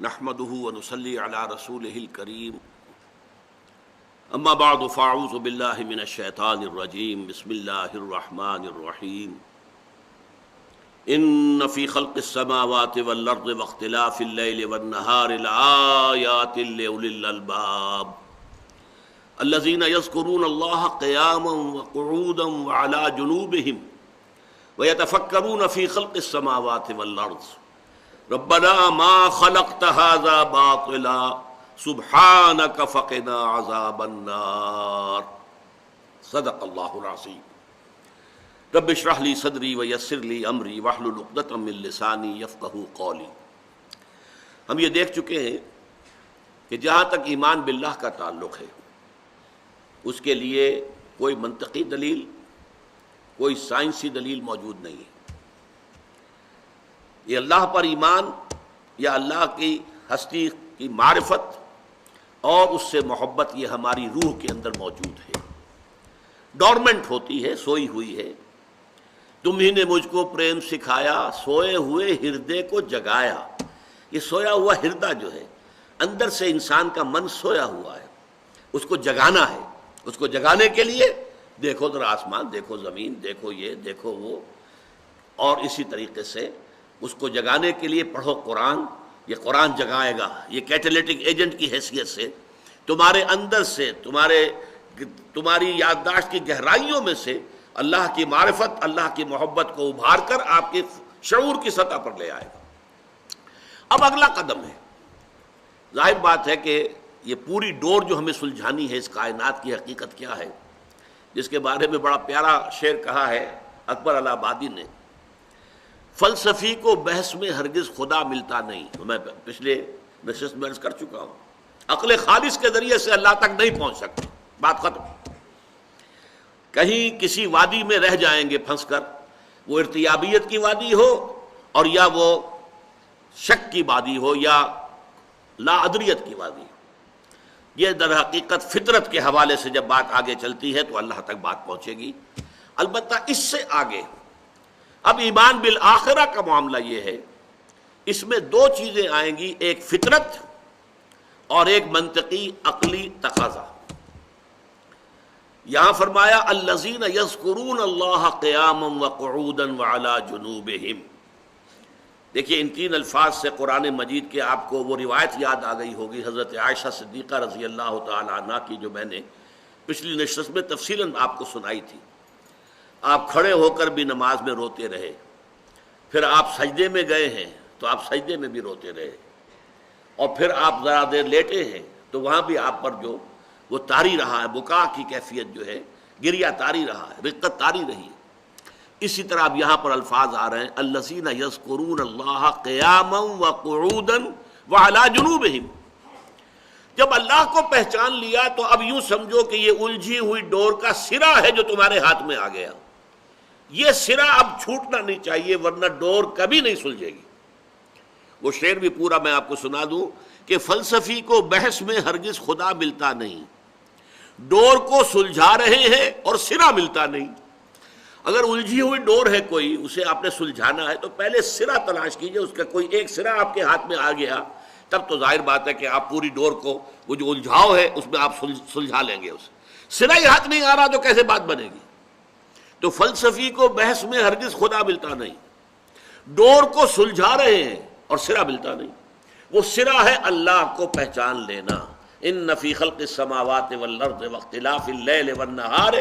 نحمده ونصلي على رسوله الكريم اما بعد فاعوذ بالله من الشيطان الرجيم بسم الله الرحمن الرحيم ان في خلق السماوات والارض واختلاف الليل والنهار لآيات لأولي الألباب الذين يذكرون الله قياما وقعودا وعلى جنوبهم ويتفكرون في خلق السماوات والارض ربنا ما خلقت هذا باطلا سبحانك فقنا عذاب النار صدق اللہ العظیم رب اشرح لی صدری ویسر لی امری واحلل عقدۃ من لسانی یفقہوا قولی۔ ہم یہ دیکھ چکے ہیں کہ جہاں تک ایمان باللہ کا تعلق ہے اس کے لیے کوئی منطقی دلیل، کوئی سائنسی دلیل موجود نہیں ہے۔ یہ اللہ پر ایمان یا اللہ کی ہستی کی معرفت اور اس سے محبت یہ ہماری روح کے اندر موجود ہے، ڈورمنٹ ہوتی ہے، سوئی ہوئی ہے۔ تم ہی نے مجھ کو پریم سکھایا، سوئے ہوئے ہردے کو جگایا۔ یہ سویا ہوا ہردہ جو ہے، اندر سے انسان کا من سویا ہوا ہے، اس کو جگانا ہے۔ اس کو جگانے کے لیے دیکھو ذرا آسمان، دیکھو زمین، دیکھو یہ، دیکھو وہ، اور اسی طریقے سے اس کو جگانے کے لیے پڑھو قرآن۔ یہ قرآن جگائے گا، یہ کیٹالیٹک ایجنٹ کی حیثیت سے تمہارے اندر سے، تمہاری یادداشت کی گہرائیوں میں سے اللہ کی معرفت، اللہ کی محبت کو ابھار کر آپ کے شعور کی سطح پر لے آئے گا۔ اب اگلا قدم ہے، ظاہر بات ہے کہ یہ پوری ڈور جو ہمیں سلجھانی ہے اس کائنات کی حقیقت کیا ہے، جس کے بارے میں بڑا پیارا شعر کہا ہے اکبر الہ آبادی نے، فلسفی کو بحث میں ہرگز خدا ملتا نہیں۔ میں پچھلے نشست میں عرض کر چکا ہوں، عقل خالص کے ذریعے سے اللہ تک نہیں پہنچ سکتا، بات ختم۔ کہیں کسی وادی میں رہ جائیں گے پھنس کر، وہ ارتیابیت کی وادی ہو اور یا وہ شک کی وادی ہو یا لا ادریت کی وادی ہو۔ یہ در حقیقت فطرت کے حوالے سے جب بات آگے چلتی ہے تو اللہ تک بات پہنچے گی۔ البتہ اس سے آگے اب ایمان بالآخرہ کا معاملہ یہ ہے، اس میں دو چیزیں آئیں گی، ایک فطرت اور ایک منطقی عقلی تقاضا۔ یہاں فرمایا الذین یذکرون اللہ قیاما وقعودا وعلی جنوبہم۔ دیکھیے ان تین الفاظ سے قرآن مجید کے آپ کو وہ روایت یاد آ گئی ہوگی حضرت عائشہ صدیقہ رضی اللہ تعالی عنہ کی، جو میں نے پچھلی نشست میں تفصیلاً آپ کو سنائی تھی۔ آپ کھڑے ہو کر بھی نماز میں روتے رہے، پھر آپ سجدے میں گئے ہیں تو آپ سجدے میں بھی روتے رہے، اور پھر آپ ذرا دیر لیٹے ہیں تو وہاں بھی آپ پر جو وہ طاری رہا ہے، بکا کی کیفیت جو ہے، گریہ طاری رہا ہے، رقت طاری رہی ہے۔ اسی طرح اب یہاں پر الفاظ آ رہے ہیں الذین یذکرون اللہ قیاما وقعودا وعلی جنوبہم۔ جب اللہ کو پہچان لیا تو اب یوں سمجھو کہ یہ الجھی ہوئی ڈور کا سرا ہے جو تمہارے ہاتھ میں آ گیا، یہ سرا اب چھوٹنا نہیں چاہیے ورنہ ڈور کبھی نہیں سلجھے گی۔ وہ شعر بھی پورا میں آپ کو سنا دوں کہ فلسفی کو بحث میں ہرگز خدا ملتا نہیں، ڈور کو سلجھا رہے ہیں اور سرا ملتا نہیں۔ اگر الجھی ہوئی ڈور ہے کوئی، اسے آپ نے سلجھانا ہے تو پہلے سرا تلاش کیجئے، اس کا کوئی ایک سرا آپ کے ہاتھ میں آ گیا تب تو ظاہر بات ہے کہ آپ پوری ڈور کو، وہ جو الجھاؤ ہے اس میں آپ سلجھا لیں گے اسے۔ سرا ہی ہاتھ نہیں آ رہا تو کیسے بات بنے گی؟ تو فلسفی کو بحث میں ہرگز خدا ملتا نہیں، ڈور کو سلجھا رہے ہیں اور سرا ملتا نہیں۔ وہ سرا ہے اللہ کو پہچان لینا۔ ان فی خلق السماوات والارض واختلاف اللیل والنہار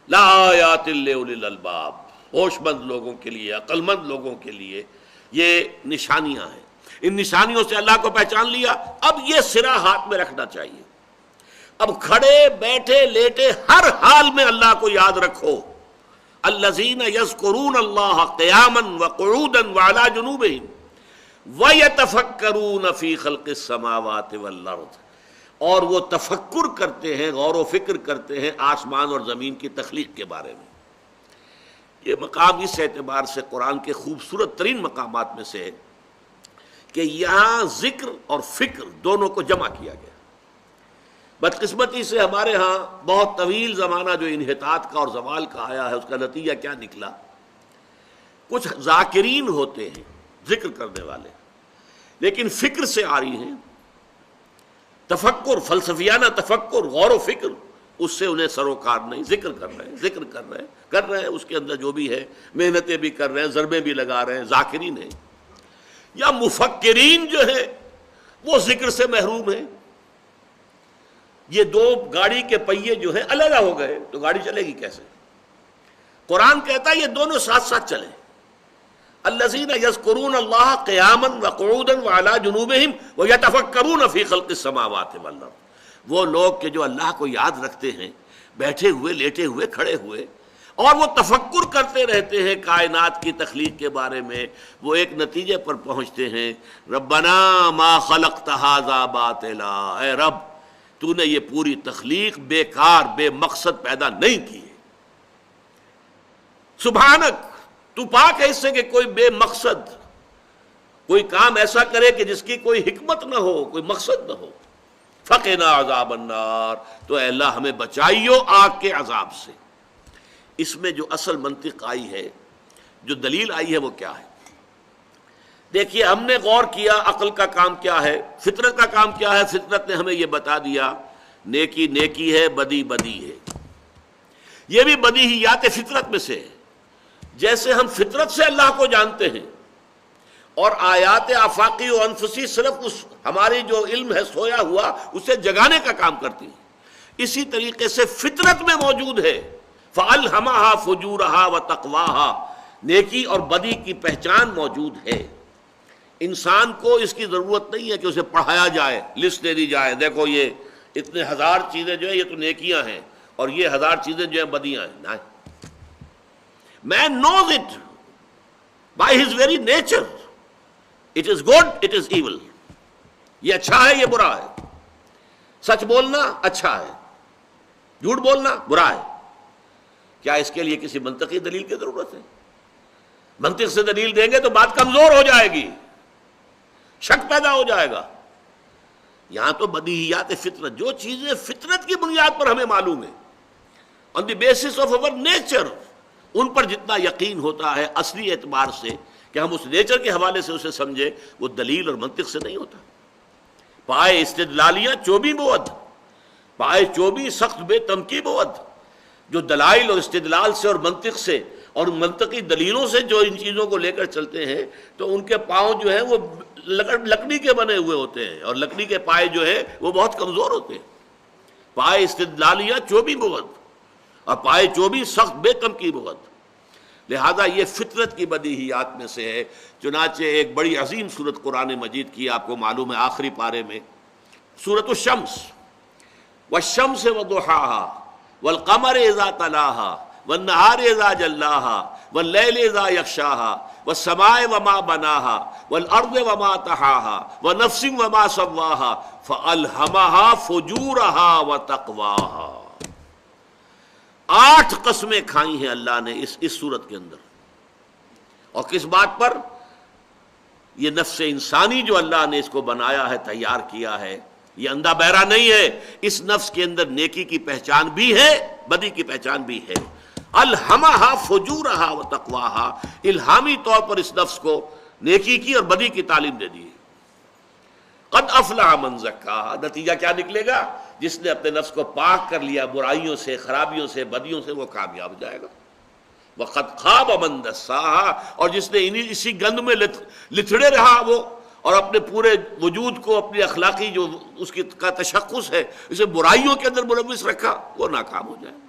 لآیات لأولی الالباب۔ ہوش مند لوگوں کے لیے، عقل مند لوگوں کے لیے یہ نشانیاں ہیں۔ ان نشانیوں سے اللہ کو پہچان لیا، اب یہ سرا ہاتھ میں رکھنا چاہیے۔ اب کھڑے بیٹھے لیٹے ہر حال میں اللہ کو یاد رکھو۔ الذین یذکرون اللہ قیاما وقعودا وعلی جنوبہم وَيَتَفَكَّرُونَ فِي خَلْقِ السَّمَاوَاتِ وَالْأَرْضِ، اور وہ تفکر کرتے ہیں، غور و فکر کرتے ہیں آسمان اور زمین کی تخلیق کے بارے میں۔ یہ مقام اس اعتبار سے قرآن کے خوبصورت ترین مقامات میں سے ہے کہ یہاں ذکر اور فکر دونوں کو جمع کیا گیا۔ بدقسمتی سے ہمارے ہاں بہت طویل زمانہ جو انحطاط کا اور زوال کا آیا ہے، اس کا نتیجہ کیا نکلا؟ کچھ ذاکرین ہوتے ہیں، ذکر کرنے والے، لیکن فکر سے آ رہی ہیں، تفکر، فلسفیانہ تفکر، غور و فکر، اس سے انہیں سروکار نہیں. ذکر کر رہے ہیں اس کے اندر جو بھی ہے، محنتیں بھی کر رہے ہیں، ضربیں بھی لگا رہے ہیں، ذاکرین ہیں. یا مفکرین جو ہے وہ ذکر سے محروم ہیں. یہ دو گاڑی کے پہیے جو ہیں علیحدہ ہو گئے تو گاڑی چلے گی کیسے؟ قرآن کہتا ہے یہ دونوں ساتھ ساتھ چلیں. الذین یذکرون اللہ قیاما وقعودا وعلی جنوبہم ویتفکرون فی خلق السماوات والارض. وہ لوگ کہ جو اللہ کو یاد رکھتے ہیں بیٹھے ہوئے، لیٹے ہوئے، کھڑے ہوئے، اور وہ تفکر کرتے رہتے ہیں کائنات کی تخلیق کے بارے میں. وہ ایک نتیجے پر پہنچتے ہیں، ربنا ما خلقت ھذا باطلا، اے رب تو نے یہ پوری تخلیق بیکار، بے مقصد پیدا نہیں کی ہے. سبحانک، تو پاک ہے اس سے کہ کوئی بے مقصد کوئی کام ایسا کرے کہ جس کی کوئی حکمت نہ ہو، کوئی مقصد نہ ہو. فقنا عذاب النار، تو اے اللہ ہمیں بچائیو آگ کے عذاب سے. اس میں جو اصل منطق آئی ہے، جو دلیل آئی ہے، وہ کیا ہے؟ دیکھیے، ہم نے غور کیا عقل کا کام کیا ہے، فطرت کا کام کیا ہے. فطرت نے ہمیں یہ بتا دیا نیکی نیکی ہے، بدی بدی ہے. یہ بھی بدیہیات فطرت میں سے ہے. جیسے ہم فطرت سے اللہ کو جانتے ہیں اور آیات آفاقی و انفسی صرف اس ہماری جو علم ہے سویا ہوا اسے جگانے کا کام کرتی ہیں، اسی طریقے سے فطرت میں موجود ہے فَأَلْهَمَهَا فُجُورَهَا وَتَقْوَاهَا، نیکی اور بدی کی پہچان موجود ہے. انسان کو اس کی ضرورت نہیں ہے کہ اسے پڑھایا جائے، لسٹ دے دی جائے، دیکھو یہ اتنے ہزار چیزیں جو ہیں یہ تو نیکیاں ہیں اور یہ ہزار چیزیں جو ہیں بدیاں ہیں. نہیں، Man knows it by his very nature. It is good, it is evil. یہ اچھا ہے، یہ برا ہے. سچ بولنا اچھا ہے، جھوٹ بولنا برا ہے. کیا اس کے لیے کسی منطقی دلیل کی ضرورت ہے؟ منطق سے دلیل دیں گے تو بات کمزور ہو جائے گی، شک پیدا ہو جائے گا. یہاں تو بدیہیات فطرت، جو چیزیں فطرت کی بنیاد پر ہمیں معلوم ہے، on the basis of our nature، ان پر جتنا یقین ہوتا ہے اصلی اعتبار سے کہ ہم اس نیچر کے حوالے سے اسے سمجھے، وہ دلیل اور منطق سے نہیں ہوتا. پائے استدلالیاں چوبی بود، پائے چوبی سخت بے تمکی بود. جو دلائل اور استدلال سے اور منطق سے اور منطقی دلیلوں سے جو ان چیزوں کو لے کر چلتے ہیں تو ان کے پاؤں جو ہیں وہ لکڑی کے بنے ہوئے ہوتے ہیں، اور لکڑی کے پائے جو ہیں وہ بہت کمزور ہوتے ہیں. پائے استدلالیاں چوبی بود اور پائے چوبی سخت بے تمکی بود. لہذا یہ فطرت کی بدیہیات میں سے ہے. چنانچہ ایک بڑی عظیم سورت قرآن مجید کی آپ کو معلوم ہے، آخری پارے میں سورۃ الشمس، والشمس وضحاها والقمر اذا تلاها والنهار اذا جلاها واللیل اذا یغشاها والسماء وما بناها والارض وما طحاها ونفس وما سواها فألهمها فجورها وتقواها. 8 قسمیں کھائی ہیں اللہ نے اس صورت کے اندر. اور کس بات پر؟ یہ نفس انسانی جو اللہ نے اس کو بنایا ہے، تیار کیا ہے، یہ اندھا بہرا نہیں ہے. اس نفس کے اندر نیکی کی پہچان بھی ہے، بدی کی پہچان بھی ہے. الہمہا فجورہا وتقواہا، الہامی طور پر اس نفس کو نیکی کی اور بدی کی تعلیم دے دی. قد افلح من زکاہا، نتیجہ کیا نکلے گا؟ جس نے اپنے نفس کو پاک کر لیا برائیوں سے، خرابیوں سے، بدیوں سے، وہ کامیاب ہو جائے گا. وقد خاب من دساہا، اور جس نے اسی گند میں لتھڑے رہا وہ اور اپنے پورے وجود کو، اپنی اخلاقی جو اس کی کا تشخص ہے، اسے برائیوں کے اندر ملوث رکھا، وہ ناکام ہو جائے گا.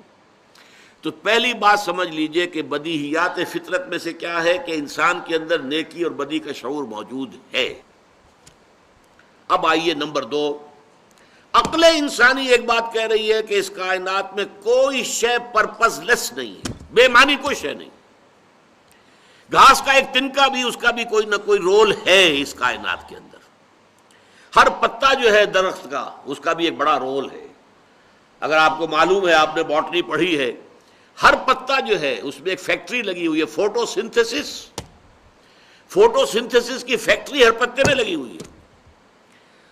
تو پہلی بات سمجھ لیجئے کہ بدیہیات فطرت میں سے کیا ہے کہ انسان کے اندر نیکی اور بدی کا شعور موجود ہے. اب آئیے نمبر 2، عقل انسانی ایک بات کہہ رہی ہے کہ اس کائنات میں کوئی شے پرپز لیس نہیں ہے، بے معنی کوئی شے نہیں. گھاس کا ایک تنکا بھی، اس کا بھی کوئی نہ کوئی رول ہے اس کائنات کے اندر. ہر پتا جو ہے درخت کا، اس کا بھی ایک بڑا رول ہے. اگر آپ کو معلوم ہے، آپ نے باٹنی پڑھی ہے، ہر پتا جو ہے اس میں ایک فیکٹری لگی ہوئی ہے، فوٹو سنتھسس کی فیکٹری ہر پتے میں لگی ہوئی ہے.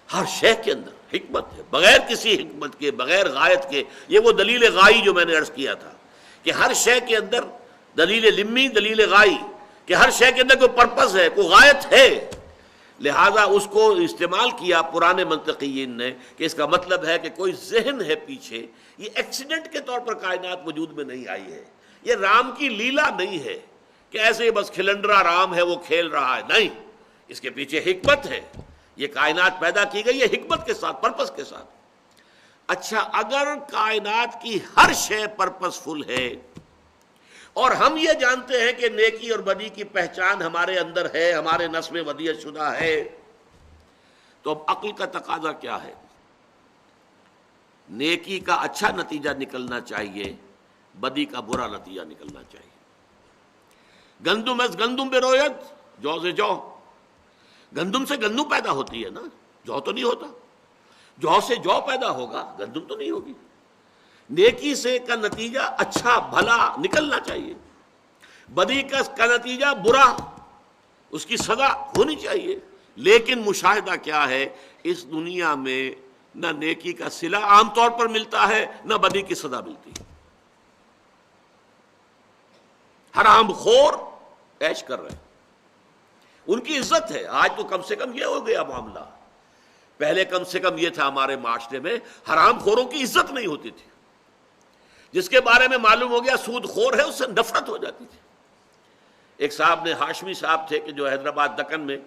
ہر شے کے اندر حکمت ہے، بغیر کسی حکمت کے، بغیر غایت کے. یہ وہ دلیل غائی جو میں نے عرض کیا تھا کہ ہر شے کے اندر دلیل لمی، دلیل غائی، کہ ہر شے کے اندر کوئی پرپز ہے، کوئی غایت ہے. لہذا اس کو استعمال کیا پرانے منطقیین نے کہ اس کا مطلب ہے کہ کوئی ذہن ہے پیچھے، یہ ایکسیڈنٹ کے طور پر کائنات وجود میں نہیں آئی ہے، یہ رام کی لیلا نہیں ہے کہ ایسے بس کھلنڈرا رام ہے وہ کھیل رہا ہے، نہیں، اس کے پیچھے حکمت ہے، یہ کائنات پیدا کی گئی ہے حکمت کے ساتھ، پرپس کے ساتھ۔ اچھا، اگر کائنات کی ہر شے پرپس فل ہے اور ہم یہ جانتے ہیں کہ نیکی اور بدی کی پہچان ہمارے اندر ہے، ہمارے نس میں ودیعت شدہ ہے، تو اب عقل کا تقاضا کیا ہے؟ نیکی کا اچھا نتیجہ نکلنا چاہیے، بدی کا برا نتیجہ نکلنا چاہیے۔ گندم از گندم برویت، جو سے جو، گندم سے گندم پیدا ہوتی ہے نا، جو تو نہیں ہوتا، جو سے جو پیدا ہوگا، گندم تو نہیں ہوگی۔ نیکی سے کا نتیجہ اچھا بھلا نکلنا چاہیے، بدی کا نتیجہ برا، اس کی سزا ہونی چاہیے۔ لیکن مشاہدہ کیا ہے، اس دنیا میں نہ نیکی کا صلہ عام طور پر ملتا ہے، نہ بدی کی سزا ملتی ہے۔ حرام خور عیش کر رہے ہیں، ان کی عزت ہے۔ آج تو کم سے کم یہ ہو گیا معاملہ، پہلے کم سے کم یہ تھا ہمارے معاشرے میں حرام خوروں کی عزت نہیں ہوتی تھی، جس کے بارے میں معلوم ہو گیا سود خور ہے اس سے نفرت ہو جاتی تھی۔ ایک صاحب نے، ہاشمی صاحب تھے کہ جو حیدرآباد دکن میں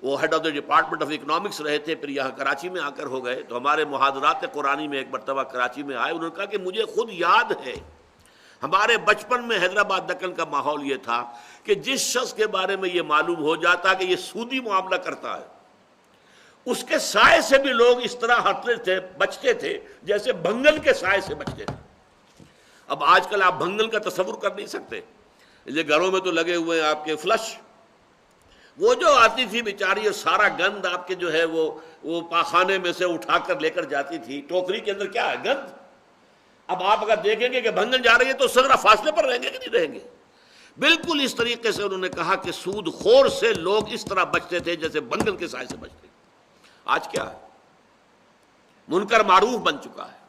وہ head of the department of economics رہے تھے، پھر یہاں کراچی میں آ کر ہو گئے، تو ہمارے محاضرات قرآنی میں ایک مرتبہ کراچی میں آئے، انہوں نے کہا کہ مجھے خود یاد ہے ہمارے بچپن میں حیدرآباد دکن کا ماحول یہ تھا کہ جس شخص کے بارے میں یہ معلوم ہو جاتا کہ یہ سودی معاملہ کرتا ہے، اس کے سائے سے بھی لوگ اس طرح ہٹتے تھے، بچتے تھے جیسے بھنگل کے سائے سے بچتے تھے۔ اب آج کل آپ بھنگل کا تصور کر نہیں سکتے، یہ گھروں میں تو لگے ہوئے ہیں آپ کے فلش، وہ جو آتی تھی بیچاری اور سارا گند آپ کے جو ہے وہ پاخانے میں سے اٹھا کر لے کر جاتی تھی، ٹوکری کے اندر کیا ہے؟ گند۔ اب آپ اگر دیکھیں گے کہ بھنگل جا رہی ہے تو ذرا فاصلے پر رہیں گے کہ نہیں رہیں گے؟ بالکل اس طریقے سے انہوں نے کہا کہ سود خور سے لوگ اس طرح بچتے تھے جیسے بھنگل کے سائے سے بچتے۔ آج کیا ہے؟ منکر معروف بن چکا ہے،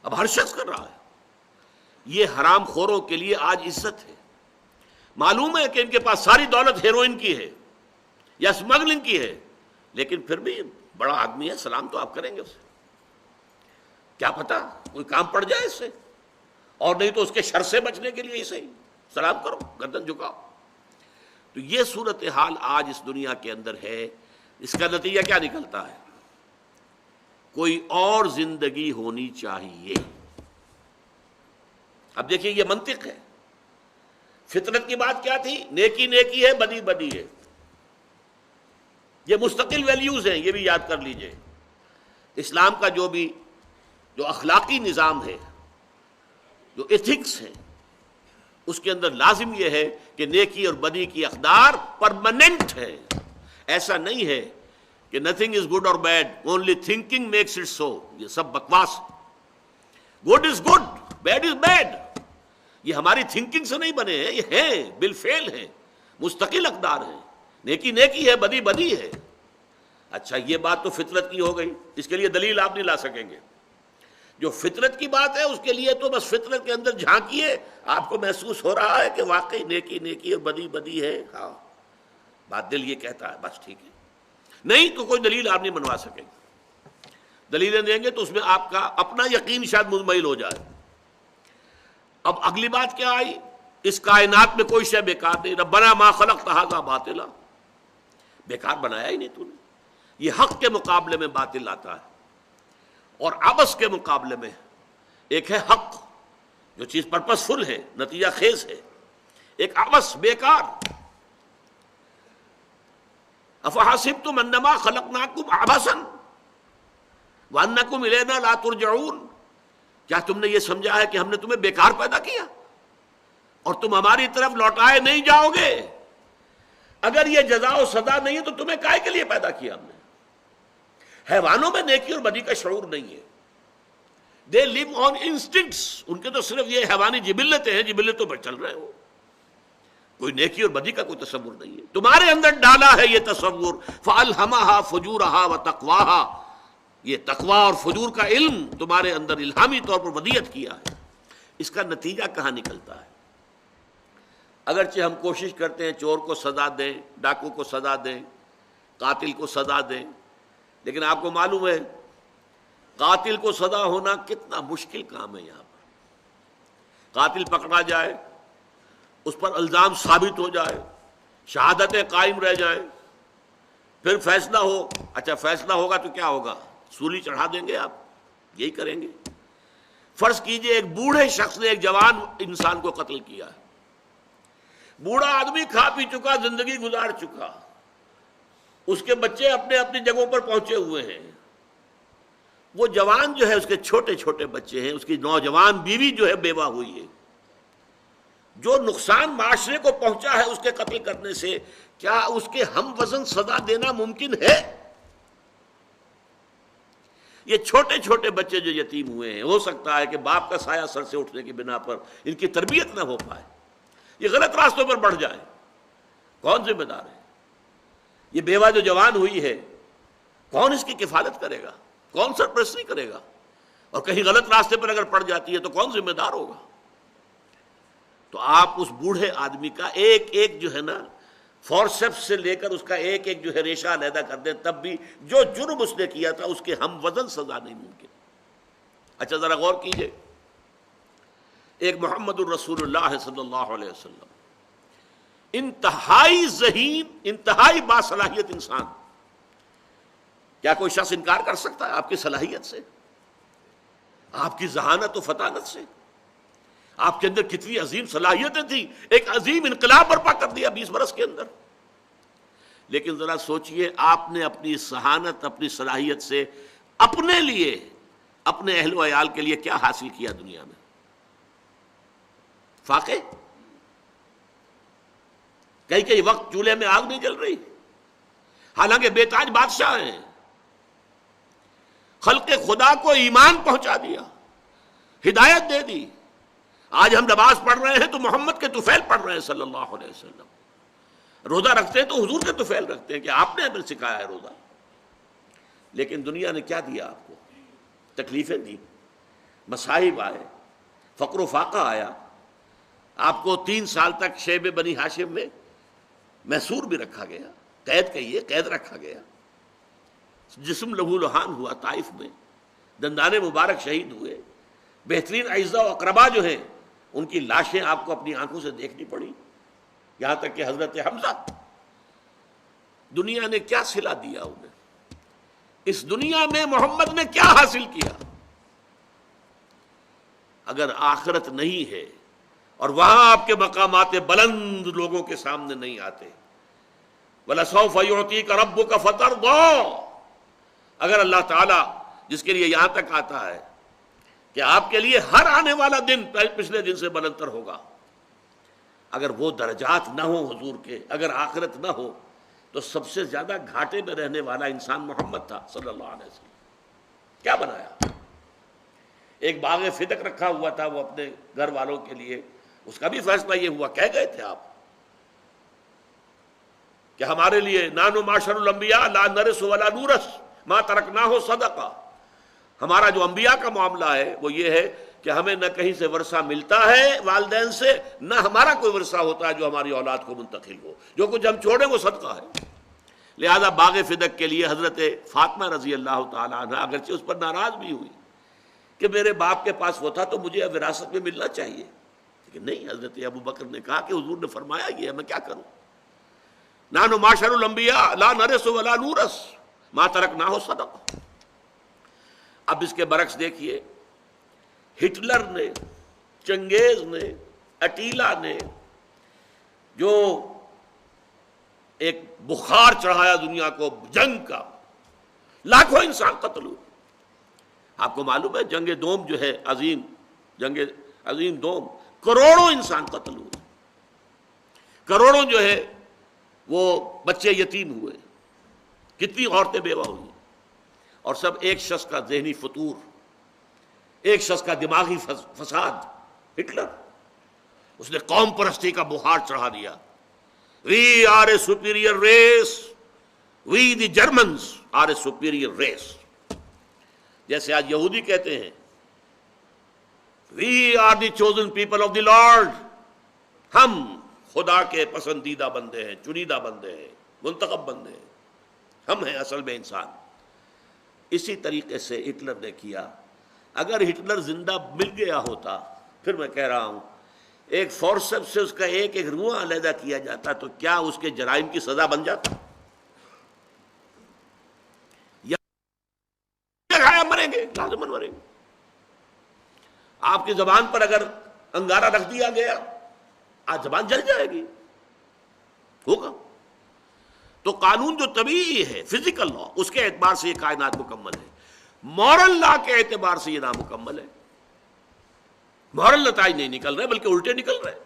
اب ہر شخص کر رہا ہے۔ یہ حرام خوروں کے لیے آج عزت ہے۔ معلوم ہے کہ ان کے پاس ساری دولت ہیروئن کی ہے یا اسمگلنگ کی ہے، لیکن پھر بھی بڑا آدمی ہے، سلام تو آپ کریں گے اسے، کیا پتا کوئی کام پڑ جائے اس سے، اور نہیں تو اس کے شر سے بچنے کے لیے اسے سلام کرو، گردن جھکاؤ۔ تو یہ صورتحال آج اس دنیا کے اندر ہے۔ اس کا نتیجہ کیا نکلتا ہے؟ کوئی اور زندگی ہونی چاہیے۔ اب دیکھیے یہ منطق ہے، فطرت کی بات کیا تھی؟ نیکی نیکی ہے، بدی بدی ہے، یہ مستقل ویلیوز ہیں، یہ بھی یاد کر لیجئے۔ اسلام کا جو اخلاقی نظام ہے، جو ایتھکس ہے، اس کے اندر لازم یہ ہے کہ نیکی اور بدی کی اقدار پرماننٹ ہے۔ ایسا نہیں ہے کہ نتھنگ از گڈ اور bad, only thinking makes it so, یہ سب بکواس۔ Good is good, bad is bad, یہ ہماری تھنکنگ سے نہیں بنے ہیں، یہ ہیں بالفعل ہیں، مستقل اقدار ہیں۔ نیکی نیکی ہے، بدی بدی ہے۔ اچھا، یہ بات تو فطرت کی ہو گئی، اس کے لیے دلیل آپ نہیں لا سکیں گے۔ جو فطرت کی بات ہے اس کے لیے تو بس فطرت کے اندر جھانکیے، آپ کو محسوس ہو رہا ہے کہ واقعی نیکی نیکی اور بدی بدی ہے، ہاں بات دل یہ کہتا ہے، بس ٹھیک ہے۔ نہیں تو کوئی دلیل آپ نہیں بنوا سکیں گے، دلیلیں دیں گے تو اس میں آپ کا اپنا یقین شاید مزمحل ہو جائے۔ اب اگلی بات کیا آئی؟ اس کائنات میں کوئی شے بیکار نہیں، ربنا ما خلقت ھذا باطلا، بیکار بنایا ہی نہیں تو نے۔ یہ حق کے مقابلے میں باطل آتا ہے، اور عبث کے مقابلے میں ایک ہے حق، جو چیز پرپس فل ہے، نتیجہ خیز ہے، ایک عبث بیکار۔ افحسبتم انما خلقناکم عبثا وانکم الینا لا ترجعون، کیا تم نے یہ سمجھا ہے کہ ہم نے تمہیں بیکار پیدا کیا اور تم ہماری طرف لوٹائے نہیں جاؤ گے؟ اگر یہ جزا و سزا نہیں ہے تو تمہیں کائے کے لیے پیدا کیا ہم نے؟ حیوانوں میں نیکی اور بدی کا شعور نہیں ہے، دے لیو آن انسٹنکٹس، ان کے تو صرف یہ حیوانی جبلتیں ہیں، جبلتوں پر چل رہے ہو، کوئی نیکی اور بدی کا کوئی تصور نہیں ہے۔ تمہارے اندر ڈالا ہے یہ تصور، فَأَلْهَمَهَا فُجُورَهَا وَتَقْوَاهَا، یہ تقوی اور فجور کا علم تمہارے اندر الہامی طور پر ودیعت کیا ہے۔ اس کا نتیجہ کہاں نکلتا ہے؟ اگرچہ ہم کوشش کرتے ہیں چور کو سزا دیں، ڈاکو کو سزا دیں، قاتل کو سزا دیں، لیکن آپ کو معلوم ہے قاتل کو سزا ہونا کتنا مشکل کام ہے. یہاں پر قاتل پکڑا جائے، اس پر الزام ثابت ہو جائے، شہادتیں قائم رہ جائیں، پھر فیصلہ ہو. اچھا فیصلہ ہوگا تو کیا ہوگا؟ سولی چڑھا دیں گے؟ آپ یہی کریں گے؟ فرض کیجئے ایک بوڑھے شخص نے ایک جوان انسان کو قتل کیا ہے. بوڑھا آدمی کھا پی چکا، زندگی گزار چکا، اس کے بچے اپنے اپنی جگہوں پر پہنچے ہوئے ہیں. وہ جوان جو ہے، اس کے چھوٹے چھوٹے بچے ہیں، اس کی نوجوان بیوی جو ہے بیوہ ہوئی ہے. جو نقصان معاشرے کو پہنچا ہے اس کے قتل کرنے سے، کیا اس کے ہم وزن سزا دینا ممکن ہے؟ یہ چھوٹے چھوٹے بچے جو یتیم ہوئے ہیں، ہو سکتا ہے کہ باپ کا سایہ سر سے اٹھنے کی بنا پر ان کی تربیت نہ ہو پائے، یہ غلط راستوں پر بڑھ جائے. کون ذمہ دار ہے؟ یہ بیوہ جو جوان ہوئی ہے، کون اس کی کفالت کرے گا؟ کون سرپرستی کرے گا؟ اور کہیں غلط راستے پر اگر پڑ جاتی ہے تو کون ذمہ دار ہوگا؟ تو آپ اس بوڑھے آدمی کا ایک ایک جو ہے نا فورسپس سے لے کر اس کا ایک ایک جو ہے ریشہ علیحدہ کر دیں، تب بھی جو جرم اس نے کیا تھا اس کے ہم وزن سزا نہیں ممکن. اچھا ذرا غور کیجئے، ایک محمد الرسول اللہ صلی اللہ علیہ وسلم، انتہائی ذہین، انتہائی باصلاحیت انسان، کیا کوئی شخص انکار کر سکتا ہے آپ کی صلاحیت سے، آپ کی ذہانت و فطانت سے؟ آپ کے اندر کتنی عظیم صلاحیتیں تھیں، ایک عظیم انقلاب برپا کر دیا 20 برس کے اندر. لیکن ذرا سوچئے، آپ نے اپنی ذہانت، اپنی صلاحیت سے اپنے لیے، اپنے اہل و عیال کے لیے کیا حاصل کیا دنیا میں؟ فاقے؟ کئی وقت چولہے میں آگ نہیں جل رہی، حالانکہ بے تاج بادشاہ ہیں. خلق خدا کو ایمان پہنچا دیا، ہدایت دے دی. آج ہم نماز پڑھ رہے ہیں تو محمد کے طفیل پڑھ رہے ہیں صلی اللہ علیہ وسلم. روزہ رکھتے ہیں تو حضور کے طفیل رکھتے ہیں کہ آپ نے ہمیں سکھایا ہے روزہ. لیکن دنیا نے کیا دیا آپ کو؟ تکلیفیں دی، مصائب آئے، فقر و فاقہ آیا. آپ کو 3 سال تک شیب بنی ہاشم میں محصور بھی رکھا گیا، قید کہیے، قید رکھا گیا. جسم لہو لہان ہوا طائف میں، دندان مبارک شہید ہوئے. بہترین اعزاء و اقربا جو ہیں ان کی لاشیں آپ کو اپنی آنکھوں سے دیکھنی پڑی، یہاں تک کہ حضرت حمزہ. دنیا نے کیا صلہ دیا انہیں؟ اس دنیا میں محمد نے کیا حاصل کیا؟ اگر آخرت نہیں ہے اور وہاں آپ کے مقامات بلند لوگوں کے سامنے نہیں آتے، وَلَسَوْفَ يُعْطِيكَ رَبُّكَ فَتَرْضَىٰ، اگر اللہ تعالیٰ جس کے لیے یہاں تک آتا ہے کہ آپ کے لیے ہر آنے والا دن پچھلے دن سے بلندتر ہوگا، اگر وہ درجات نہ ہوں حضور کے، اگر آخرت نہ ہو، تو سب سے زیادہ گھاٹے میں رہنے والا انسان محمد تھا صلی اللہ علیہ وسلم. کیا بنایا؟ ایک باغ فدق رکھا ہوا تھا وہ اپنے گھر والوں کے لیے، اس کا بھی فیصلہ یہ ہوا، کہہ گئے تھے آپ کہ ہمارے لیے نانو معاشر الانبیاء لا نرث ولا نورث ما ترکناہ صدقہ، ہمارا جو انبیاء کا معاملہ ہے وہ یہ ہے کہ ہمیں نہ کہیں سے ورثہ ملتا ہے والدین سے، نہ ہمارا کوئی ورثہ ہوتا ہے جو ہماری اولاد کو منتقل ہو، جو کچھ ہم چھوڑیں وہ صدقہ ہے. لہذا باغ فدق کے لیے حضرت فاطمہ رضی اللہ تعالیٰ عنہ اگرچہ اس پر ناراض بھی ہوئی کہ میرے باپ کے پاس وہ تھا تو مجھے وراثت میں ملنا چاہیے، لیکن نہیں، حضرت ابو بکر نے کہا کہ حضور نے فرمایا یہ ہے، میں کیا کروں؟ نحن معاشر الانبیاء لا نرث ولا نورث ما ترکناہ صدقہ. اب اس کے برعکس دیکھیے، ہٹلر نے، چنگیز نے، اٹیلا نے جو ایک بخار چڑھایا دنیا کو جنگ کا، لاکھوں انسان قتل ہوئے. آپ کو معلوم ہے جنگ دوم جو ہے عظیم، جنگ عظیم دوم، کروڑوں انسان قتل ہوئے، کروڑوں جو ہے وہ بچے یتیم ہوئے، کتنی عورتیں بیوہ ہوئی، اور سب ایک شخص کا ذہنی فطور، ایک شخص کا دماغی فساد. ہٹلر، اس نے قوم پرستی کا بخار چڑھا دیا. We are a superior race, we the Germans are a superior race. جیسے آج یہودی کہتے ہیں we are the chosen people of the Lord, ہم خدا کے پسندیدہ بندے ہیں، چنیدہ بندے ہیں، منتخب بندے ہیں. ہم ہیں اصل میں انسان. اسی طریقے سے ہٹلر نے کیا. اگر ہٹلر زندہ مل گیا ہوتا، پھر میں کہہ رہا ہوں ایک فورسپ سے اس کا ایک ایک روح علیحدہ کیا جاتا تو کیا اس کے جرائم کی سزا بن جاتا؟ یا مریں گے، لازماً مریں گے. آپ کی زبان پر اگر انگارہ رکھ دیا گیا، آج زبان جل جائے گی، ہوگا. تو قانون جو طبیعی ہے، فزیکل لا، اس کے اعتبار سے یہ کائنات مکمل ہے. مورل لا کے اعتبار سے یہ نامکمل ہے. مورل نتائج نہیں نکل رہے بلکہ الٹے نکل رہے.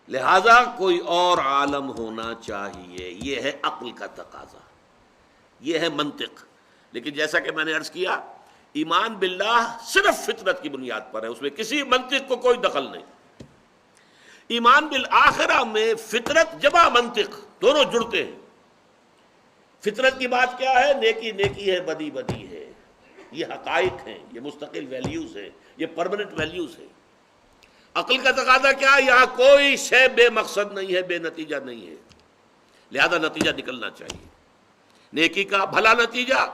لہذا کوئی اور عالم ہونا چاہیے. یہ ہے عقل کا تقاضا، یہ ہے منطق. لیکن جیسا کہ میں نے عرض کیا، ایمان باللہ صرف فطرت کی بنیاد پر ہے، اس میں کسی منطق کو کوئی دخل نہیں. ایمان بالآخرہ میں فطرت جمع منطق دونوں جڑتے ہیں. فطرت کی بات کیا ہے؟ نیکی نیکی ہے، بدی بدی ہے. یہ حقائق ہیں، یہ مستقل ویلیوز ہیں، یہ پرماننٹ ویلیوز ہیں. عقل کا تقاضا کیا ہے؟ یہاں کوئی شے بے مقصد نہیں ہے، بے نتیجہ نہیں ہے. لہذا نتیجہ نکلنا چاہیے. نیکی کا بھلا نتیجہ،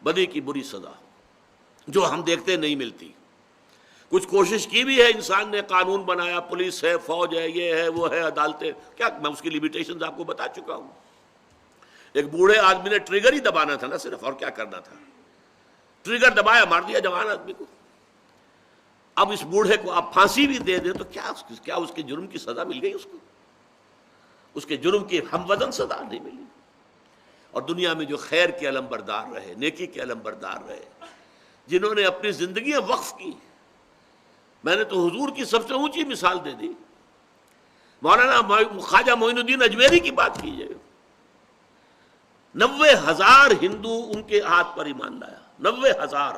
بدی کی بری سزا، جو ہم دیکھتے نہیں ملتی. کچھ کوشش کی بھی ہے انسان نے، قانون بنایا، پولیس ہے، فوج ہے، یہ ہے، وہ ہے، عدالتیں. کیا میں اس کی لیمیٹیشنز آپ کو بتا چکا ہوں. ایک بوڑھے آدمی نے ٹریگر ہی دبانا تھا نا صرف، اور کیا کرنا تھا؟ ٹریگر دبایا، مار دیا جوان آدمی کو. اب اس بوڑھے کو آپ پھانسی بھی دے دیں تو کیا اس کے جرم کی سزا مل گئی؟ اس کو اس کے جرم کی ہم وزن سزا نہیں ملی. اور دنیا میں جو خیر کے علم بردار رہے، نیکی کے علم بردار رہے، جنہوں نے اپنی زندگیاں وقف کی، میں نے تو حضور کی سب سے اونچی مثال دے دی. مولانا خواجہ معین الدین اجمیری کی بات کیجئے. 90,000 ہندو ان کے ہاتھ پر ایمان لایا. 90,000.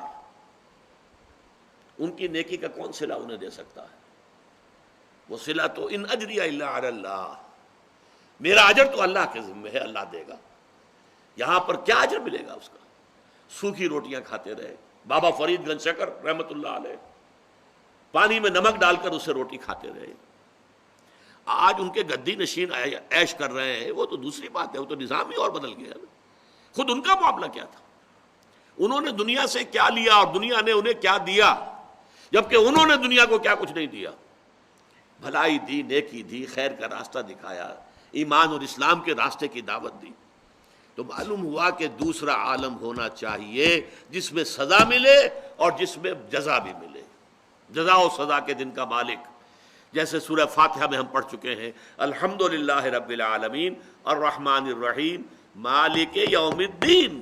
ان کی نیکی کا کون صلہ انہیں دے سکتا ہے؟ وہ صلہ تو ان اجری الا علی اللہ، میرا اجر تو اللہ کے ذمہ ہے، اللہ دے گا. یہاں پر کیا اجر ملے گا اس کا؟ سوکھی روٹیاں کھاتے رہے. بابا فرید گنج شکر رحمت اللہ علیہ پانی میں نمک ڈال کر اسے روٹی کھاتے رہے. آج ان کے گدی نشین عیش کر رہے ہیں، وہ تو دوسری بات ہے، وہ تو نظام ہی اور بدل گیا. خود ان کا معاملہ کیا تھا؟ انہوں نے دنیا سے کیا لیا اور دنیا نے انہیں کیا دیا، جبکہ انہوں نے دنیا کو کیا کچھ نہیں دیا. بھلائی دی، نیکی دی، خیر کا راستہ دکھایا، ایمان اور اسلام کے راستے کی دعوت دی. تو معلوم ہوا کہ دوسرا عالم ہونا چاہیے جس میں سزا ملے اور جس میں جزا بھی ملے. جزا و سزا کے دن کا مالک، جیسے سورہ فاتحہ میں ہم پڑھ چکے ہیں، الحمدللہ رب العالمین الرحمن الرحیم مالک یوم الدین.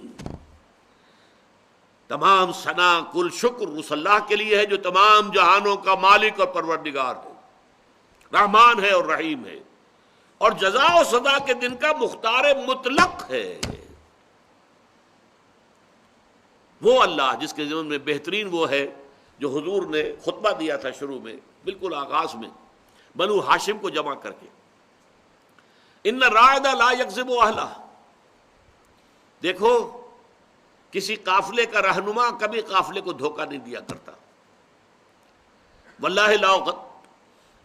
تمام ثنا کل شکر اس اللہ کے لیے ہے جو تمام جہانوں کا مالک اور پروردگار ہے، رحمان ہے اور رحیم ہے، اور جزا و سزا کے دن کا مختار مطلق ہے. وہ اللہ جس کے ذمن میں بہترین وہ ہے جو حضور نے خطبہ دیا تھا شروع میں، بالکل آغاز میں، بنو ہاشم کو جمع کر کے، ان الرائد لا یکذب اہلہ. دیکھو کسی قافلے کا رہنما کبھی قافلے کو دھوکہ نہیں دیا کرتا. واللہ لا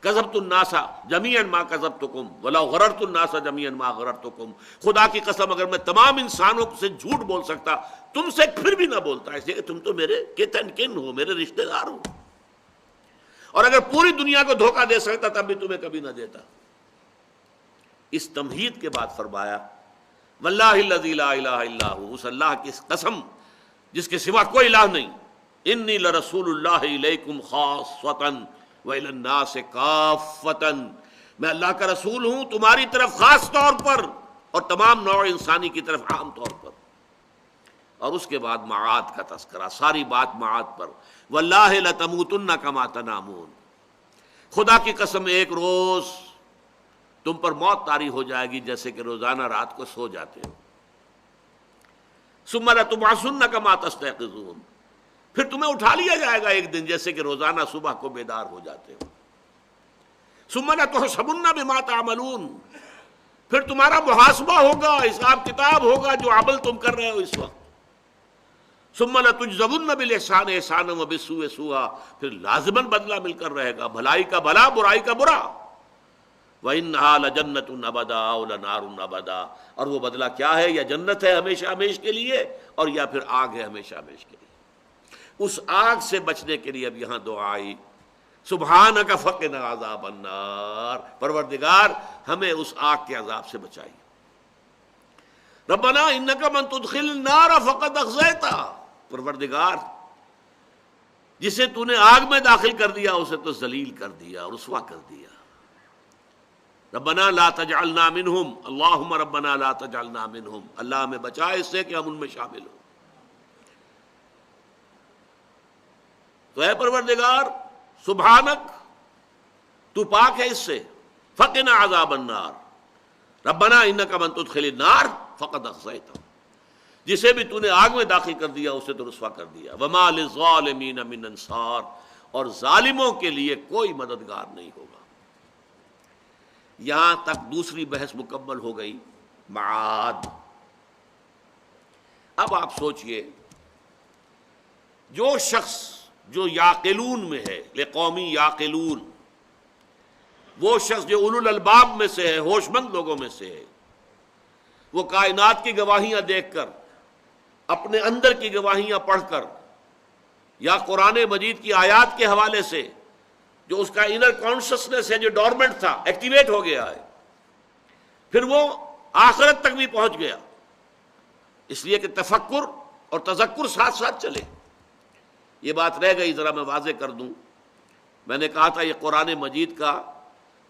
کذبت الناس جميعا ما کذبتکم ولو غررت الناس جميعا ما غررتکم. خدا کی قسم اگر میں تمام انسانوں سے جھوٹ بول سکتا، تم سے پھر بھی نہ بولتا، اس لیے کہ تم تو میرے کن کن ہو، میرے رشتہ دار ہو. اور اگر پوری دنیا کو دھوکہ دے سکتا تب بھی تمہیں کبھی نہ دیتا. اس تمہید کے بعد فرمایا واللہ الذی لا الہ الا ہو، اس اللہ کی قسم جس کے سوا کوئی الہ نہیں، انی لرسول اللہ الیکم خاصۃ وإلی الناس کافۃ، میں اللہ کا رسول ہوں تمہاری طرف خاص طور پر اور تمام نوع انسانی کی طرف عام طور پر. اور اس کے بعد معاد کا تذکرہ، ساری بات معاد پر. واللہ لتموتن کما تنامون، خدا کی قسم ایک روز تم پر موت طاری ہو جائے گی جیسے کہ روزانہ رات کو سو جاتے ہو. ثم لتبعثن کما تستيقظون، پھر تمہیں اٹھا لیا جائے گا ایک دن جیسے کہ روزانہ صبح کو بیدار ہو جاتے ہو. ثم لتحسبن بما تعملون، پھر تمہارا محاسبہ ہوگا، حساب کتاب ہوگا جو عمل تم کر رہے ہو اس وقت. ثم لتجزون بالاحسان احسانا وبالسوء سوءا، پھر لازماً بدلہ مل کر رہے گا، بھلائی کا بھلا، برائی کا برا. وَإِنَّهَا لَجَنَّةٌ أَبَدًا أَوْ لَنَارٌ أَبَدًا، اور وہ بدلہ کیا ہے؟ یا جنت ہے ہمیشہ ہمیش کے لیے، اور یا پھر آگ ہے ہمیشہ ہمیش کے لیے۔ اس آگ سے بچنے کے لیے اب یہاں دعا آئی، سبحانک فقنا عذاب النار، پروردگار ہمیں اس آگ کے عذاب سے بچائی۔ ربنا انک من تدخل النار فقد اخزیتہ، پروردگار جسے تو نے آگ میں داخل کر دیا اسے تو ذلیل کر دیا، رسوا کر دیا۔ ربنا لا تجعلنا منہم، اللہم ربنا لا تجعلنا منہم، اللہ ہمیں بچائے اس سے کہ ہم ان میں شامل ہوں۔ تو اے پروردگار سبحانک، تو پاک ہے اس سے، فقنا عذاب النار، ربنا انک من تدخل النار فقد اخزیتہ، جسے بھی تو نے آگ میں داخل کر دیا اسے تو رسوا کر دیا۔ وما للظالمین من انصار، اور ظالموں کے لیے کوئی مددگار نہیں ہوگا۔ یہاں تک دوسری بحث مکمل ہو گئی، معاد۔ اب آپ سوچئے، جو شخص جو یعقلون میں ہے، لقومی یعقلون، وہ شخص جو اولو الالباب میں سے ہے، ہوش مند لوگوں میں سے ہے، وہ کائنات کی گواہیاں دیکھ کر، اپنے اندر کی گواہیاں پڑھ کر، یا قرآن مجید کی آیات کے حوالے سے جو اس کا انر کانشسنس ہے جو ڈورمنٹ تھا ایکٹیویٹ ہو گیا ہے، پھر وہ آخرت تک بھی پہنچ گیا، اس لیے کہ تفکر اور تذکر ساتھ ساتھ چلے۔ یہ بات رہ گئی، ذرا میں واضح کر دوں۔ میں نے کہا تھا یہ قرآن مجید کا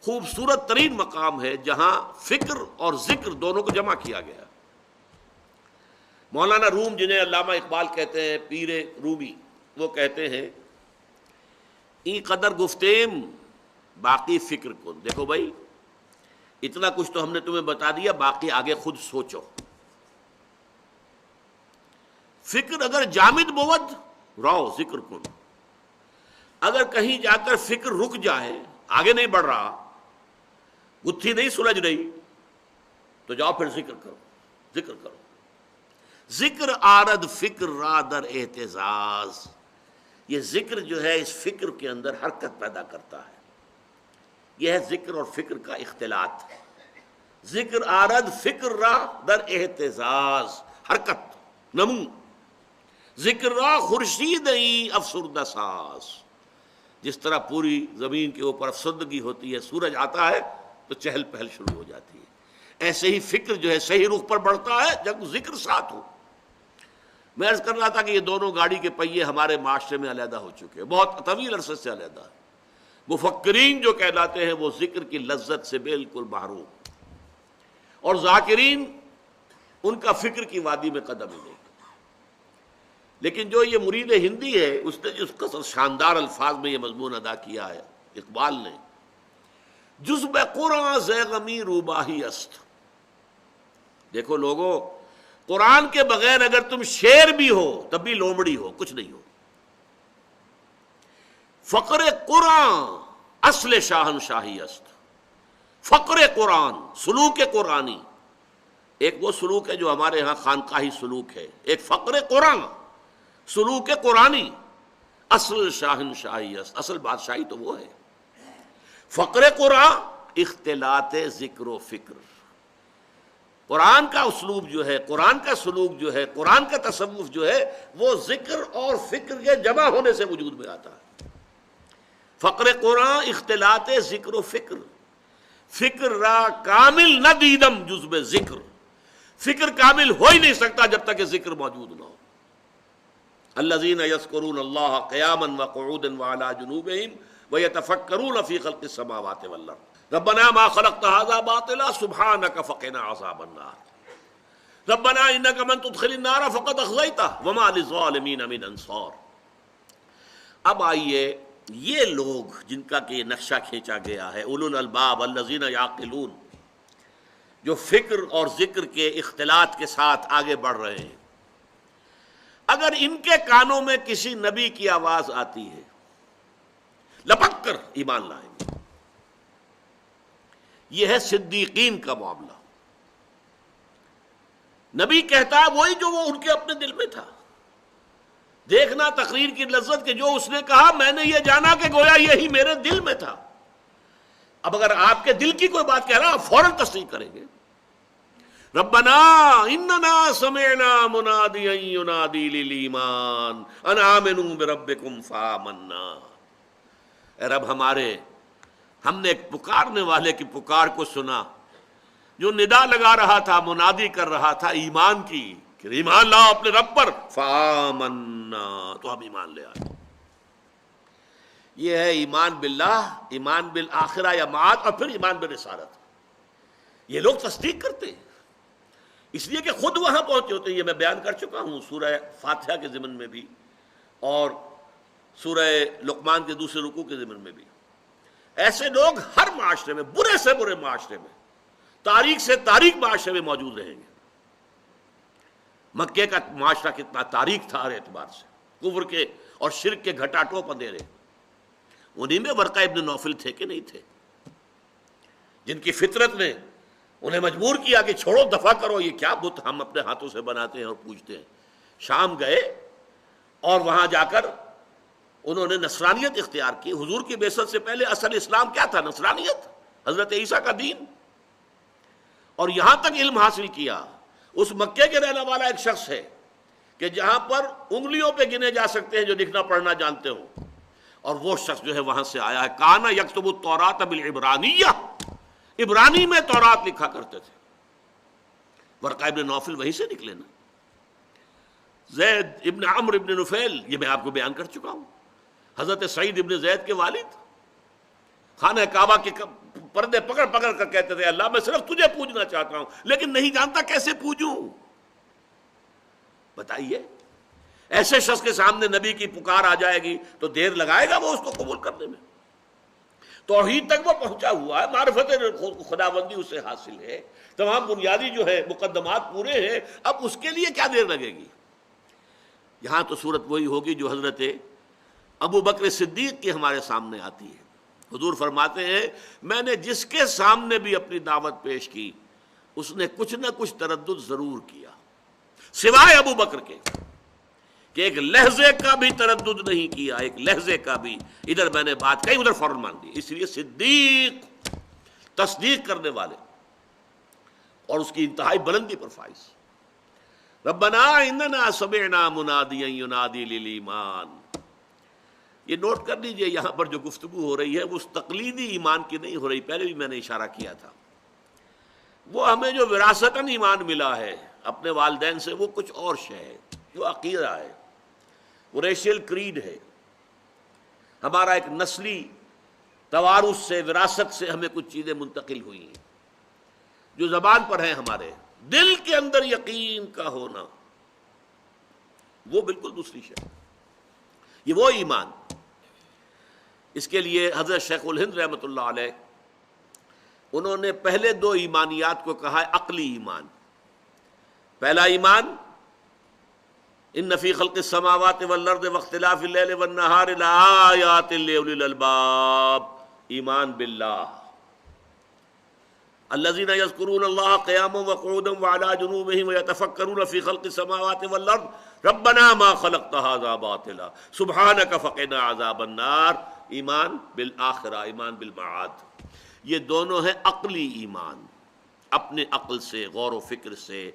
خوبصورت ترین مقام ہے جہاں فکر اور ذکر دونوں کو جمع کیا گیا۔ مولانا روم، جنہیں علامہ اقبال کہتے ہیں، پیر رومی، وہ کہتے ہیں ای قدر گفتیم باقی فکر کن۔ دیکھو بھائی، اتنا کچھ تو ہم نے تمہیں بتا دیا، باقی آگے خود سوچو۔ فکر اگر جامد بود رو ذکر کن، اگر کہیں جا کر فکر رک جائے، آگے نہیں بڑھ رہا، گتھی نہیں سلجھ رہی، تو جاؤ پھر ذکر کرو، ذکر کرو۔ ذکر آرد فکر را در اعتزاز، یہ ذکر جو ہے اس فکر کے اندر حرکت پیدا کرتا ہے۔ یہ ہے ذکر اور فکر کا اختلاط۔ ذکر آرد فکر را در اعتزاز، حرکت، نمو۔ ذکر را خورشید ای افسردہ ساز، جس طرح پوری زمین کے اوپر افسردگی ہوتی ہے، سورج آتا ہے تو چہل پہل شروع ہو جاتی ہے، ایسے ہی فکر جو ہے صحیح رخ پر بڑھتا ہے جب ذکر ساتھ ہو۔ میں عرض کر رہا تھا کہ یہ دونوں گاڑی کے پہیے ہمارے معاشرے میں علیحدہ ہو چکے ہیں، بہت طویل عرصے سے علیحدہ ہے۔ مفکرین جو کہلاتے ہیں وہ ذکر کی لذت سے بالکل محروم، اور ذاکرین ان کا فکر کی وادی میں قدم ہی نہیں۔ لیکن جو یہ مرید ہندی ہے، اس نے جس قدر شاندار الفاظ میں یہ مضمون ادا کیا ہے اقبال نے، جزب قرآن زیغمی روباہی است۔ دیکھو لوگو، قرآن کے بغیر اگر تم شیر بھی ہو تب بھی لومڑی ہو، کچھ نہیں ہو۔ فقر قرآن اصل شاہنشاہی است۔ فقر قرآن، سلوک قرآنی، ایک وہ سلوک ہے جو ہمارے ہاں خانقاہی سلوک ہے، ایک فقر قرآن، سلوک قرآنی، اصل شاہنشاہی است، اصل بادشاہی تو وہ ہے۔ فقر قرآن اختلاط ذکر و فکر، قرآن کا اسلوب جو ہے، قرآن کا سلوک جو ہے، قرآن کا تصوف جو ہے، وہ ذکر اور فکر کے جمع ہونے سے وجود میں آتا ہے۔ فقر قرآن اختلاط ذکر و فکر، فکر را کامل نہ دیدم جزب ذکر، فکر کامل ہو ہی نہیں سکتا جب تک کہ ذکر موجود نہ ہو۔ الذین یذکرون اللہ قیاما وقعودا وعلی جنوبہم ویتفکرون فی خلق السماوات والارض ربنا ما خلقت هذا باطلا سبحانک فقنا عذاب النار ربنا انک من تدخل النار فقد اخزیتہ وما للظالمین من انصار۔ اب آئیے یہ لوگ جن کا کہ یہ نقشہ کھینچا گیا ہے، اولو الالباب الذین یعقلون، جو فکر اور ذکر کے اختلاط کے ساتھ آگے بڑھ رہے ہیں، اگر ان کے کانوں میں کسی نبی کی آواز آتی ہے لپک کر ایمان لائیں گے۔ یہ ہے صدیقین کا معاملہ۔ نبی کہتا ہے وہی جو وہ ان کے اپنے دل میں تھا۔ دیکھنا تقریر کی لذت کہ جو اس نے کہا میں نے یہ جانا کہ گویا یہی میرے دل میں تھا۔ اب اگر آپ کے دل کی کوئی بات کہہ رہا آپ فوراً تصدیق کریں گے. ربنا اننا سمعنا منادیا ینادی للایمان ان آمنوا بربکم فآمنا. اے رب ہمارے، ہم نے ایک پکارنے والے کی پکار کو سنا جو ندا لگا رہا تھا، منادی کر رہا تھا ایمان کی کہ ایمان لاؤ اپنے رب پر. فآمنا، تو ہم ایمان لے آئے. یہ ہے ایمان باللہ، ایمان بالآخرہ یا معاد، اور پھر ایمان بالرسالت. یہ لوگ تصدیق کرتے ہیں اس لیے کہ خود وہاں پہنچے ہوتے ہیں. یہ میں بیان کر چکا ہوں سورہ فاتحہ کے ضمن میں بھی اور سورہ لقمان کے دوسرے رکوع کے ضمن میں بھی. ایسے لوگ ہر معاشرے میں، برے سے برے معاشرے میں، تاریخ سے تاریخ معاشرے میں موجود رہیں گے. مکے کا معاشرہ کتنا تاریخ تھا ہر اعتبار سے، کفر کے اور شرک کے گھٹا ٹوپ اندھیرے. انہی میں ورقہ ابن نوفل تھے کہ نہیں تھے، جن کی فطرت نے انہیں مجبور کیا کہ چھوڑو، دفع کرو، یہ کیا بت ہم اپنے ہاتھوں سے بناتے ہیں اور پوجتے ہیں. شام گئے اور وہاں جا کر انہوں نے نصرانیت اختیار کی. حضور کی بعثت سے پہلے اصل اسلام کیا تھا؟ نصرانیت، حضرت عیسیٰ کا دین. اور یہاں تک علم حاصل کیا. اس مکے کے رہنے والا ایک شخص ہے کہ جہاں پر انگلیوں پہ گنے جا سکتے ہیں جو لکھنا پڑھنا جانتے ہوں، اور وہ شخص جو ہے وہاں سے آیا ہے. کانا یکتب التوراۃ بالعبرانیہ، عبرانی میں تورات لکھا کرتے تھے. ورقہ ابن نوفل وہیں سے نکلے نا. زید ابن عمرو ابن نفیل، یہ میں آپ کو بیان کر چکا ہوں. حضرت سعید ابن زید کے والد خانہ کعبہ کے پردے پکڑ پکڑ کر کہتے تھے اللہ میں صرف تجھے پوجنا چاہتا ہوں لیکن نہیں جانتا کیسے پوجوں. بتائیے ایسے شخص کے سامنے نبی کی پکار آ جائے گی تو دیر لگائے گا وہ اس کو قبول کرنے میں؟ توحید تک وہ پہنچا ہوا ہے، معرفت خداوندی اسے حاصل ہے، تمام بنیادی جو ہے مقدمات پورے ہیں، اب اس کے لیے کیا دیر لگے گی؟ یہاں تو صورت وہی ہوگی جو حضرت ابو بکر صدیق کی ہمارے سامنے آتی ہے. حضور فرماتے ہیں میں نے جس کے سامنے بھی اپنی دعوت پیش کی اس نے کچھ نہ کچھ تردد ضرور کیا، سوائے ابو بکر کے کہ ایک لہجے کا بھی تردد نہیں کیا، ایک لہجے کا بھی. ادھر میں نے بات کہی ادھر فوراً مان دی. اس لیے صدیق، تصدیق کرنے والے، اور اس کی انتہائی بلندی پر فائز. ربنا اننا سمعنا منادیا ینادی للایمان. یہ نوٹ کر لیجئے یہاں پر جو گفتگو ہو رہی ہے وہ اس تقلیدی ایمان کی نہیں ہو رہی. پہلے بھی میں نے اشارہ کیا تھا، وہ ہمیں جو وراثتاً ایمان ملا ہے اپنے والدین سے وہ کچھ اور شے ہے، جو عقیدہ ہے، وہ ریشیل کریڈ ہے. ہمارا ایک نسلی توارث سے، وراثت سے ہمیں کچھ چیزیں منتقل ہوئی ہیں جو زبان پر ہیں. ہمارے دل کے اندر یقین کا ہونا وہ بالکل دوسری شے. یہ وہ ایمان، اس کے لیے حضرت شیخ الہند رحمۃ اللہ علیہ انہوں نے پہلے دو ایمانیات کو کہا ہے عقلی ایمان. پہلا ایمان ان فی خلق السماوات والارض واختلاف اللیل والنہار لآیات لأولی الالباب، ایمان باللہ. الذین یذکرون اللہ قیاما وقعودا وعلی جنوبہم ویتفکرون فی خلق السماوات والارض ربنا ما خلقت ھذا باطلا سبحانک فقنا عذاب النار. ایمان بالآخرہ، ایمان بالمعاد. یہ دونوں ہیں عقلی ایمان، اپنے عقل سے، غور و فکر سے،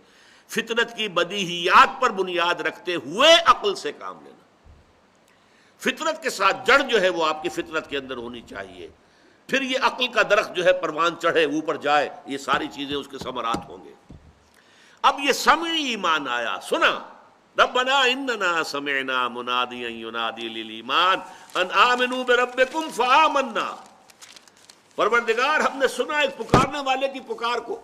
فطرت کی بدیہیات پر بنیاد رکھتے ہوئے عقل سے کام لینا. فطرت کے ساتھ جڑ جو ہے وہ آپ کی فطرت کے اندر ہونی چاہیے. پھر یہ عقل کا درخت جو ہے پروان چڑھے، اوپر جائے، یہ ساری چیزیں اس کے ثمرات ہوں گے. اب یہ سمعی ایمان آیا، سنا. ربنا اننا سمعنا منادیا ینادی للایمان ان آمنوا بربکم فآمنا. پروردگار ہم نے سنا ایک پکارنے والے کی پکار کو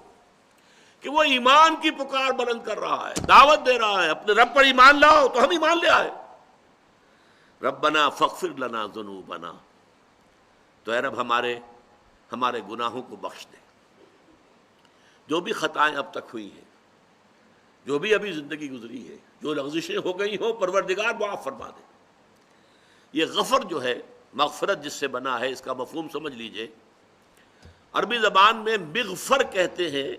کہ وہ ایمان کی پکار بلند کر رہا ہے، دعوت دے رہا ہے اپنے رب پر ایمان لاؤ، تو ہم ایمان لے آئے. ربنا فاغفر لنا ذنوبنا، تو اے رب ہمارے گناہوں کو بخش دے. جو بھی خطائیں اب تک ہوئی ہیں، جو بھی ابھی زندگی گزری ہے، جو لغزشیں ہو گئی ہوں، پروردگار معاف فرما دے. یہ غفر جو ہے، مغفرت جس سے بنا ہے، اس کا مفہوم سمجھ لیجئے. عربی زبان میں مغفر کہتے ہیں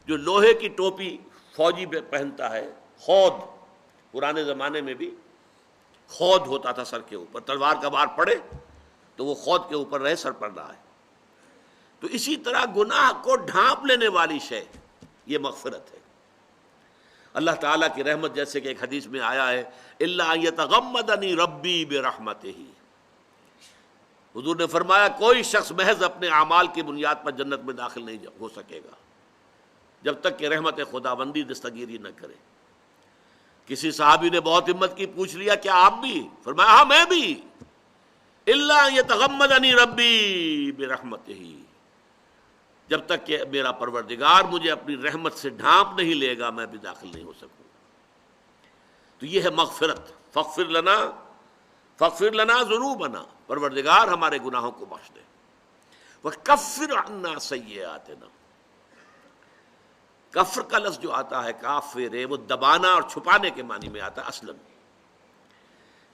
جو لوہے کی ٹوپی فوجی پہنتا ہے. خود پرانے زمانے میں بھی خود ہوتا تھا سر کے اوپر، تلوار کا بار پڑے تو وہ خود کے اوپر رہے، سر پر نہ آئے. تو اسی طرح گناہ کو ڈھانپ لینے والی شے یہ مغفرت ہے۔ اللہ تعالیٰ کی رحمت، جیسے کہ ایک حدیث میں آیا ہے الا ان یتغمدنی ربی برحمتہ، حضور نے فرمایا کوئی شخص محض اپنے اعمال کی بنیاد پر جنت میں داخل نہیں ہو سکے گا جب تک کہ رحمت خداوندی دستگیری نہ کرے۔ کسی صحابی نے بہت ہمت کی، پوچھ لیا کیا آپ بھی؟ فرمایا ہاں میں بھی۔ الا ان یتغمدنی ربی برحمتہ، جب تک کہ میرا پروردگار مجھے اپنی رحمت سے ڈھانپ نہیں لے گا میں بھی داخل نہیں ہو سکوں۔ تو یہ ہے مغفرت، فاغفر لنا ذنوبنا، پروردگار ہمارے گناہوں کو بخش دے، وکفر عنا سیئاتنا۔ کفر کا لفظ جو آتا ہے کافر ہے، وہ دبانا اور چھپانے کے معنی میں آتا ہے اصلاً،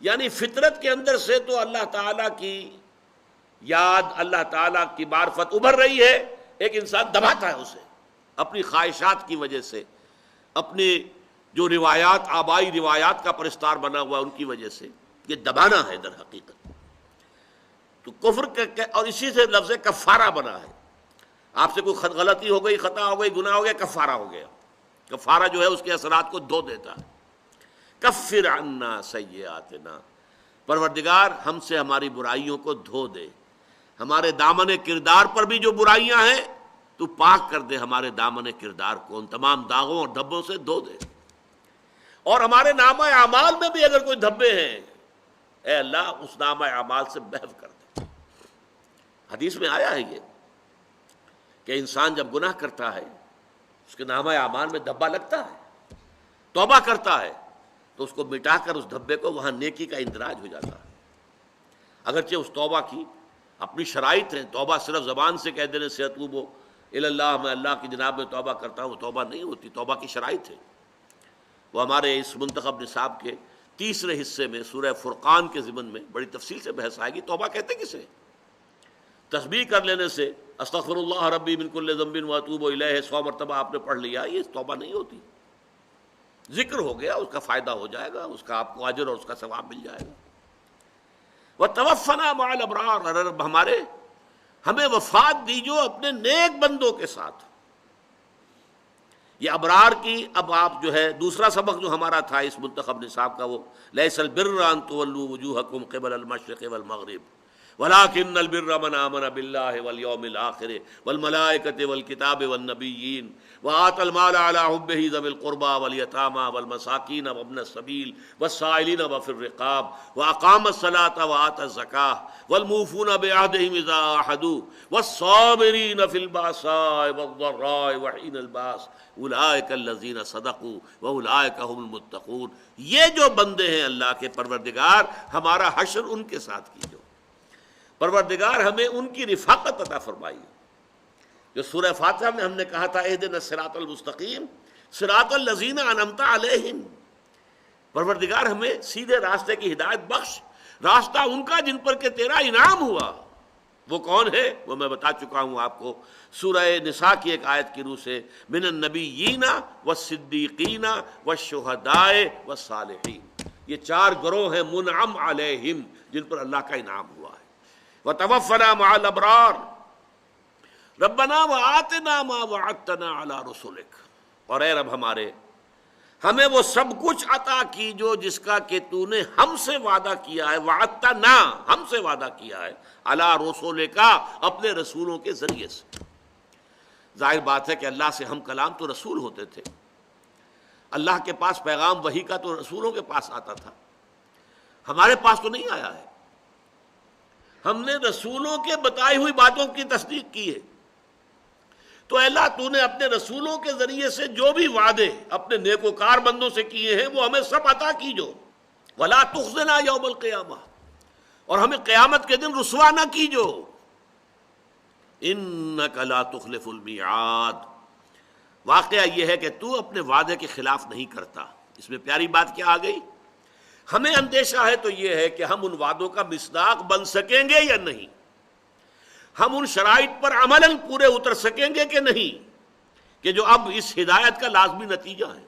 یعنی فطرت کے اندر سے تو اللہ تعالیٰ کی یاد، اللہ تعالیٰ کی معرفت ابھر رہی ہے، ایک انسان دباتا ہے اسے اپنی خواہشات کی وجہ سے، اپنے جو روایات، آبائی روایات کا پرستار بنا ہوا ان کی وجہ سے، یہ دبانا ہے در حقیقت۔ تو کفر اور اسی سے لفظ کفارہ بنا ہے، آپ سے کوئی غلطی ہو گئی، خطا ہو گئی، گناہ ہو گیا، کفارہ ہو گیا۔ کفارہ جو ہے اس کے اثرات کو دھو دیتا ہے۔ کفر عنا سیئاتنا، پروردگار ہم سے ہماری برائیوں کو دھو دے، ہمارے دامن کردار پر بھی جو برائیاں ہیں تو پاک کر دے، ہمارے دامن کردار کو ان تمام داغوں اور دھبوں سے دھو دے، اور ہمارے نامہ اعمال میں بھی اگر کوئی دھبے ہیں اے اللہ اس نامہ اعمال سے محو کر دے۔ حدیث میں آیا ہے یہ کہ انسان جب گناہ کرتا ہے اس کے نامہ اعمال میں دھبا لگتا ہے، توبہ کرتا ہے تو اس کو مٹا کر اس دھبے کو وہاں نیکی کا اندراج ہو جاتا ہے۔ اگرچہ اس توبہ کی اپنی شرائط ہیں، توبہ صرف زبان سے کہہ دینے سے اتوبو الی اللہ، میں اللہ کی جناب میں توبہ کرتا ہوں، وہ توبہ نہیں ہوتی، توبہ کی شرائط ہے۔ وہ ہمارے اس منتخب نصاب کے تیسرے حصے میں سورہ فرقان کے ضمن میں بڑی تفصیل سے بحث آئے گی توبہ کہتے کسے۔ تسبیح کر لینے سے استغفر اللہ ربی من کل ذنب واتوب الیہ 100 مرتبہ آپ نے پڑھ لیا، یہ توبہ نہیں ہوتی، ذکر ہو گیا، اس کا فائدہ ہو جائے گا، اس کا آپ کو اجر اور اس کا ثواب مل جائے گا۔ وَتَوَفَّنَا مَعَ الْأَبْرَارِ، رب ہمارے ہمیں وفات دیجو اپنے نیک بندوں کے ساتھ۔ یہ ابرار کی اب آپ جو ہے دوسرا سبق جو ہمارا تھا اس منتخب نصاب کا، وہ لیس البر ان تولوا وجوہکم قبل المشرق والمغرب ولكن البر من آمن بالله واليوم الآخر والملائكة والكتاب والنبيين وآتى المال على حبه ذوي القربى واليتامى والمساكين وابن السبيل والسائلين وفي الرقاب وأقام الصلاة وآتى الزكاة والموفون بعهدهم إذا عاهدوا والصابرين في البأساء والضراء وحين البأس أولئك الذين صدقوا وأولئك هم المتقون۔ یہ جو بندے ہیں اللہ کے، پروردگار ہمارا حشر ان کے ساتھ کیجو، پروردگار ہمیں ان کی رفاقت عطا فرمائی۔ جو سورہ فاتحہ میں ہم نے کہا تھا اہدنا الصراط المستقیم صراط الذین انعمت علیہم، پروردگار ہمیں سیدھے راستے کی ہدایت بخش، راستہ ان کا جن پر کہ تیرا انعام ہوا۔ وہ کون ہے؟ وہ میں بتا چکا ہوں آپ کو سورہ نساء کی ایک آیت کی روح سے، من النبیین والصدیقین والشہداء والصالحین، یہ 4 گروہ ہیں منعم علیہم جن پر اللہ کا انعام ہوا ہے۔ وَتَوَفَّنَا مَعَ الْأَبْرَارِ رَبَّنَا وَآتِنَا مَا وَعَدتَّنَا عَلَى رُسُلِكَ، اور اے رب ہمارے ہمیں وہ سب کچھ عطا کیجو جس کا کہ تو نے ہم سے وعدہ کیا ہے، وعدتنا ہم سے وعدہ کیا ہے، علی رسولک اپنے رسولوں کے ذریعے سے۔ ظاہر بات ہے کہ اللہ سے ہم کلام تو رسول ہوتے تھے، اللہ کے پاس پیغام وحی کا تو رسولوں کے پاس آتا تھا، ہمارے پاس تو نہیں آیا ہے۔ ہم نے رسولوں کے بتائی ہوئی باتوں کی تصدیق کی ہے، تو اے اللہ تو نے اپنے رسولوں کے ذریعے سے جو بھی وعدے اپنے نیکوکار بندوں سے کیے ہیں وہ ہمیں سب عطا کیجو، ولا تخزنا یوم القیامہ، اور ہمیں قیامت کے دن رسوا نہ کیجو، انک لا تخلف المیعاد، واقعہ یہ ہے کہ تو اپنے وعدے کے خلاف نہیں کرتا۔ اس میں پیاری بات کیا آ گئی؟ ہمیں اندیشہ ہے تو یہ ہے کہ ہم ان وعدوں کا مصداق بن سکیں گے یا نہیں، ہم ان شرائط پر عملاً پورے اتر سکیں گے کہ نہیں، کہ جو اب اس ہدایت کا لازمی نتیجہ ہے۔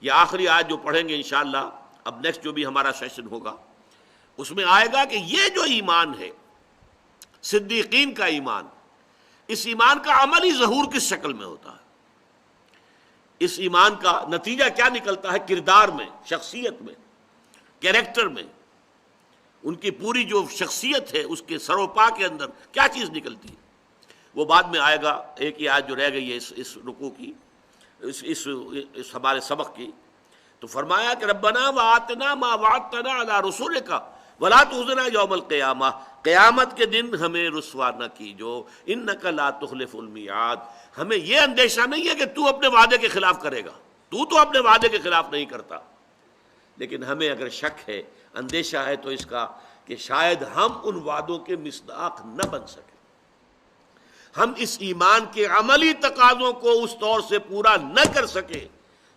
یہ آخری آیت جو پڑھیں گے انشاءاللہ، اب نیکسٹ جو بھی ہمارا سیشن ہوگا اس میں آئے گا کہ یہ جو ایمان ہے صدیقین کا ایمان، اس ایمان کا عملی ظہور کس شکل میں ہوتا ہے؟ اس ایمان کا نتیجہ کیا نکلتا ہے کردار میں، شخصیت میں، کیریکٹر میں؟ ان کی پوری جو شخصیت ہے اس کے سر و پا کے اندر کیا چیز نکلتی ہے؟ وہ بعد میں آئے گا۔ ایک ہی آیت جو رہ گئی ہے اس رکوع کی، اس ہمارے سبق کی، تو فرمایا کہ ربنا وآتنا ما وعدتنا علی رسولک ولا تخزنا یوم القیامہ، قیامت کے دن ہمیں رسوا نہ کیجو، انک لا تخلف المیعاد۔ ہمیں یہ اندیشہ نہیں ہے کہ تو اپنے وعدے کے خلاف کرے گا، تو اپنے وعدے کے خلاف نہیں کرتا، لیکن ہمیں اگر شک ہے، اندیشہ ہے تو اس کا کہ شاید ہم ان وعدوں کے مصداق نہ بن سکیں، ہم اس ایمان کے عملی تقاضوں کو اس طور سے پورا نہ کر سکے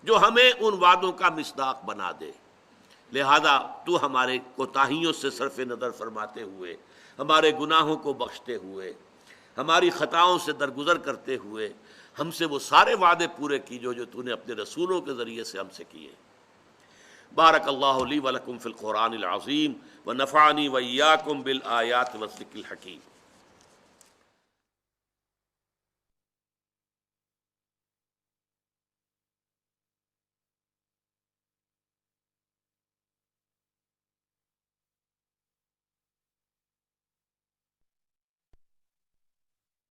جو ہمیں ان وعدوں کا مصداق بنا دے۔ لہذا تو ہمارے کوتاہیوں سے صرف نظر فرماتے ہوئے، ہمارے گناہوں کو بخشتے ہوئے، ہماری خطاؤں سے درگزر کرتے ہوئے ہم سے وہ سارے وعدے پورے کیجو جو تو نے اپنے رسولوں کے ذریعے سے ہم سے کیے۔ بارک اللہ لی ولکم فی القرآن العظیم ونفعنی وإیاکم بالآیات والذکر الحکیم۔